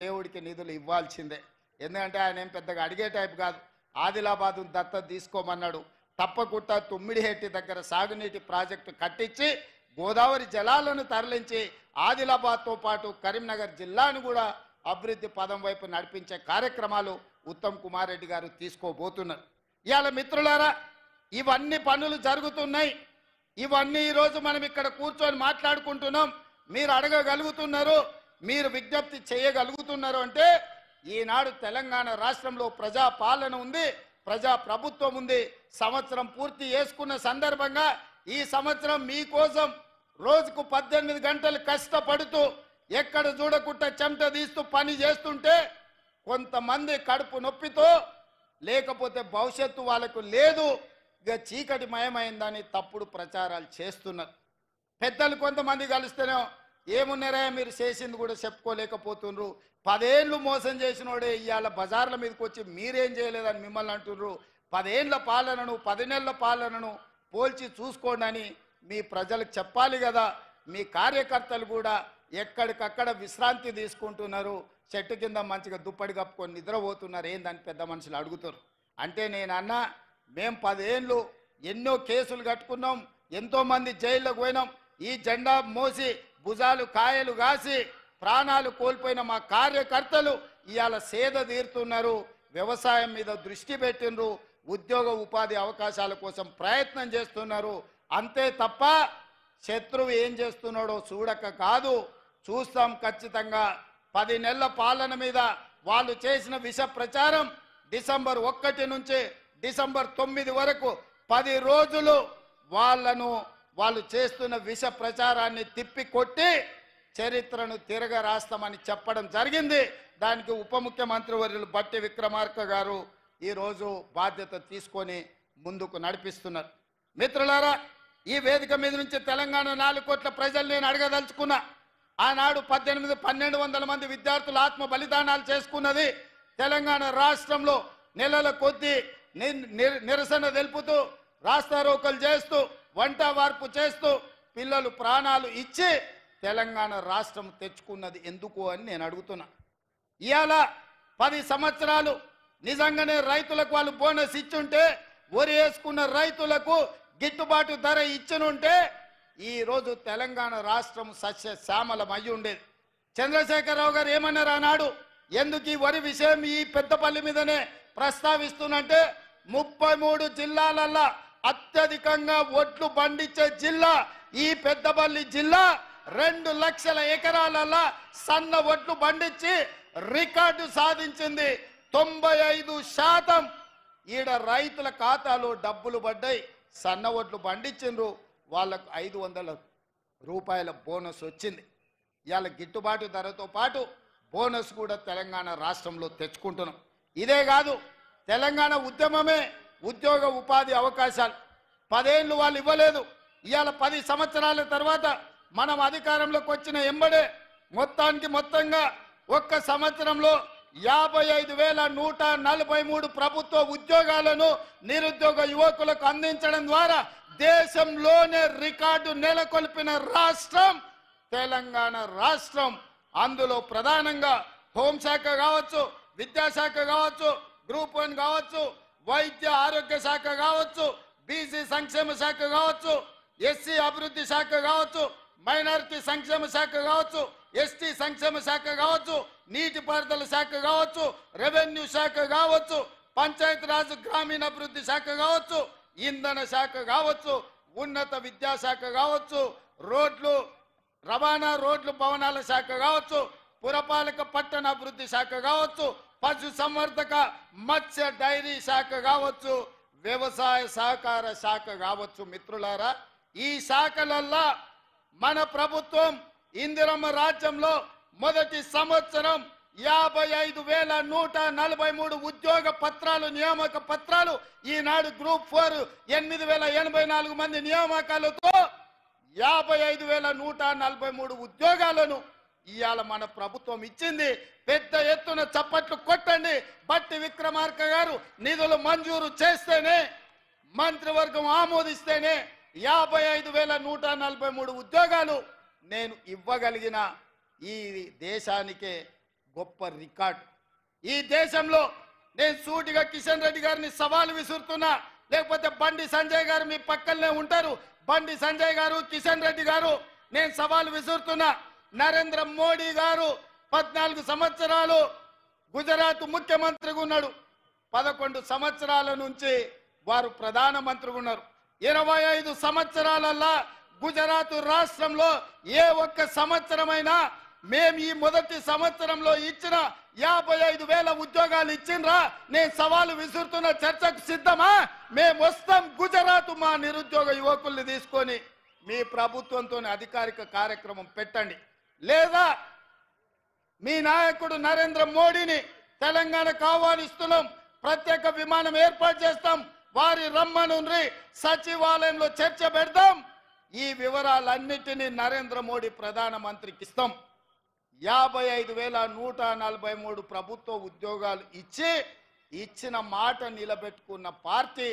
దేవుడికి నిధులు ఇవ్వాల్సిందే. ఎందుకంటే ఆయన ఏం పెద్దగా అడిగే టైప్ కాదు. ఆదిలాబాదు దత్తత తీసుకోమన్నాడు. తప్పకుండా తుమ్మిడిహెట్టి దగ్గర సాగునీటి ప్రాజెక్టు కట్టించి గోదావరి జలాలను తరలించి ఆదిలాబాద్తో పాటు కరీంనగర్ జిల్లాను కూడా అభివృద్ధి పదం వైపు నడిపించే కార్యక్రమాలు ఉత్తమ్ కుమార్ రెడ్డి గారు తీసుకోబోతున్నారు. ఇవాళ మిత్రులారా, ఇవన్నీ పనులు జరుగుతున్నాయి. ఇవన్నీ ఈరోజు మనం ఇక్కడ కూర్చొని మాట్లాడుకుంటున్నాం. మీరు అడగగలుగుతున్నారు, మీరు విజ్ఞప్తి చేయగలుగుతున్నారు అంటే ఈనాడు తెలంగాణ రాష్ట్రంలో ప్రజా పాలన ఉంది, ప్రజా ప్రభుత్వం ఉంది. సంవత్సరం పూర్తి చేసుకున్న సందర్భంగా ఈ సంవత్సరం మీకోసం రోజుకు 18 గంటలు కష్టపడుతూ ఎక్కడ చూడకుండా చెమట తీస్తూ పని చేస్తుంటే కొంతమంది కడుపు నొప్పితో, లేకపోతే భవిష్యత్తు వాళ్ళకు లేదు, ఇక చీకటి మయమైందని తప్పుడు ప్రచారాలు చేస్తున్నారు. పెద్దలు కొంతమంది కలిస్తేనే ఏమున్నారా మీరు చేసింది కూడా చెప్పుకోలేకపోతున్నారు. 10 ఏళ్ళు మోసం చేసినోడే ఇవాళ బజార్ల మీదకి వచ్చి మీరేం చేయలేదని మిమ్మల్ని అంటున్నారు. 10 ఏళ్ళ పాలనను 10 నెలల పాలనను పోల్చి చూసుకోండి అని మీ ప్రజలకు చెప్పాలి కదా. మీ కార్యకర్తలు కూడా ఎక్కడికక్కడ విశ్రాంతి తీసుకుంటున్నారు, చెట్టు కింద మంచిగా దుప్పటి కప్పుకొని నిద్రపోతున్నారు. ఏందని పెద్ద మనుషులు అడుగుతారు. అంటే నేను అన్నా, మేము 10 ఏళ్ళు ఎన్నో కేసులు కట్టుకున్నాం, ఎంతోమంది జైల్లోకి పోయినాం. ఈ జెండా మోసి భుజాలు కాయలు కాసి ప్రాణాలు కోల్పోయిన మా కార్యకర్తలు ఇవాళ సేద తీరుతున్నారు, వ్యవసాయం మీద దృష్టి పెట్టినరు, ఉద్యోగ ఉపాధి అవకాశాల కోసం ప్రయత్నం చేస్తున్నారు. అంతే తప్ప శత్రువు ఏం చేస్తున్నాడో చూడక కాదు. చూస్తాం ఖచ్చితంగా. 10 నెలల పాలన మీద వాళ్ళు చేసిన విష ప్రచారం డిసెంబర్ 1 నుంచి డిసెంబర్ 9 వరకు 10 రోజులు వాళ్ళు చేస్తున్న విష ప్రచారాన్ని తిప్పి కొట్టి చరిత్రను తిరగ రాస్తామని చెప్పడం జరిగింది. దానికి ఉప ముఖ్యమంత్రి వర్యులు బట్టి విక్రమార్క గారు ఈరోజు బాధ్యత తీసుకొని ముందుకు నడిపిస్తున్నారు. మిత్రులారా, ఈ వేదిక మీద నుంచి తెలంగాణ 4 కోట్ల ప్రజలు నేను అడగదలుచుకున్నా. ఆనాడు 1200 మంది విద్యార్థులు ఆత్మ బలిదానాలు చేసుకున్నది తెలంగాణ రాష్ట్రంలో. నెలల కొద్దీ నిరసన తెలుపుతూ, రాస్తారోకలు చేస్తూ, వంట వార్పు చేస్తూ పిల్లలు ప్రాణాలు ఇచ్చి తెలంగాణ రాష్ట్రం తెచ్చుకున్నది ఎందుకు అని నేను అడుగుతున్నా. ఇవాళ 10 సంవత్సరాలు నిజంగానే రైతులకు వాళ్ళు బోనస్ ఇచ్చుంటే, వరి వేసుకున్న రైతులకు గిట్టుబాటు ధర ఇచ్చినుంటే ఈరోజు తెలంగాణ రాష్ట్రం సస్యశ్యామలం అయ్యి ఉండేది. చంద్రశేఖరరావు గారు ఏమన్నారు ఆనాడు, ఎందుకు ఈ వరి విషయం ఈ పెద్దపల్లి మీదనే ప్రస్తావిస్తున్నంటే 33 జిల్లాలల్లో అత్యధికంగా ఒడ్లు పండించే జిల్లా ఈ పెద్దపల్లి జిల్లా. 2 లక్షల ఎకరాలలో సన్న ఒడ్లు పండించి రికార్డు సాధించింది. 95% ఈడ రైతుల ఖాతాలో డబ్బులు పడ్డాయి. సన్న ఒడ్లు పండించిండ్రు, వాళ్ళకు 500 రూపాయల బోనస్ వచ్చింది. ఇవాళ గిట్టుబాటు ధరతో పాటు బోనస్ కూడా తెలంగాణ రాష్ట్రంలో తెచ్చుకుంటున్నాం. ఇదే కాదు, తెలంగాణ ఉద్యమమే ఉద్యోగ ఉపాధి అవకాశాలు. 10 ఏళ్ళు వాళ్ళు ఇవ్వలేదు. ఇవాళ 10 సంవత్సరాల తర్వాత మనం అధికారంలోకి వచ్చిన ఎంబడే మొత్తంగా ఒక్క సంవత్సరంలో 55,143 ప్రభుత్వ ఉద్యోగాలను నిరుద్యోగ యువకులకు అందించడం ద్వారా దేశంలోనే రికార్డు నెలకొల్పిన రాష్ట్రం తెలంగాణ రాష్ట్రం. అందులో ప్రధానంగా హోంశాఖ కావచ్చు, విద్యాశాఖ కావచ్చు, గ్రూప్ 1 కావచ్చు, వైద్య ఆరోగ్య శాఖ కావచ్చు, బీసీ సంక్షేమ శాఖ కావచ్చు, ఎస్సీ అభివృద్ధి శాఖ కావచ్చు, మైనారిటీ సంక్షేమ శాఖ కావచ్చు, ఎస్టీ సంక్షేమ శాఖ కావచ్చు, నీటిపారుదల శాఖ కావచ్చు, రెవెన్యూ శాఖ కావచ్చు, పంచాయతీరాజ్ గ్రామీణాభివృద్ధి శాఖ కావచ్చు, ఇంధన శాఖ కావచ్చు, ఉన్నత విద్యాశాఖ కావచ్చు, రవాణా రోడ్లు భవనాల శాఖ కావచ్చు, పురపాలక పట్టణాభివృద్ధి శాఖ కావచ్చు, పశు సంవర్ధక మత్స్య డైరీ శాఖ కావచ్చు, వ్యవసాయ సహకార శాఖ కావచ్చు. మిత్రులారా, ఈ శాఖలల్లో మన ప్రభుత్వం ఇందిరమ్మ రాజ్యంలో మొదటి సంవత్సరం 55,143 ఉద్యోగ పత్రాలు, నియామక పత్రాలు, ఈనాడు గ్రూప్ 4 8,084 మంది నియామకాలతో 55,143 ఉద్యోగాలను ఇవాళ మన ప్రభుత్వం ఇచ్చింది. పెద్ద ఎత్తున చప్పట్లు కొట్టండి. బట్టి విక్రమార్క గారు నిధులు మంజూరు చేస్తేనే, మంత్రివర్గం ఆమోదిస్తేనే 55,143 ఉద్యోగాలు నేను ఇవ్వగలిగిన ఈ దేశానికే గొప్ప రికార్డ్. ఈ దేశంలో నేను సూటిగా కిషన్ రెడ్డి గారిని సవాలు విసురుతున్నా, లేకపోతే బండి సంజయ్ గారు మీ పక్కనే ఉంటారు, బండి సంజయ్ గారు, కిషన్ రెడ్డి గారు, నేను సవాలు విసురుతున్నా. నరేంద్ర మోడీ గారు 14 సంవత్సరాలు గుజరాత్ ముఖ్యమంత్రిగా ఉన్నాడు. 11 సంవత్సరాల నుంచి వారు ప్రధానమంత్రిగా ఉన్నారు. 25 సంవత్సరాలల్లా గుజరాత్ రాష్ట్రంలో ఏ ఒక్క సంవత్సరమైనా మేము ఈ మొదటి సంవత్సరంలో ఇచ్చిన 55,000 ఉద్యోగాలు ఇచ్చిండ్రా? నేను సవాలు విసురుతున్న, చర్చకు సిద్ధమా? మేము వస్తాం గుజరాత్, మా నిరుద్యోగ యువకుల్ని తీసుకొని మీ ప్రభుత్వంతో అధికారిక కార్యక్రమం పెట్టండి, లేదా మీ నాయకుడు నరేంద్ర మోడీని తెలంగాణకు ఆహ్వానిస్తున్నాం, ప్రత్యేక విమానం ఏర్పాటు చేస్తాం, వారి రమ్మనుండ్రి, సచివాలయంలో చర్చ పెడదాం. ఈ వివరాలన్నిటినీ నరేంద్ర మోడీ ప్రధానమంత్రికి ఇస్తాం. 55,143 ప్రభుత్వ ఉద్యోగాలు ఇచ్చిన మాట నిలబెట్టుకున్న పార్టీ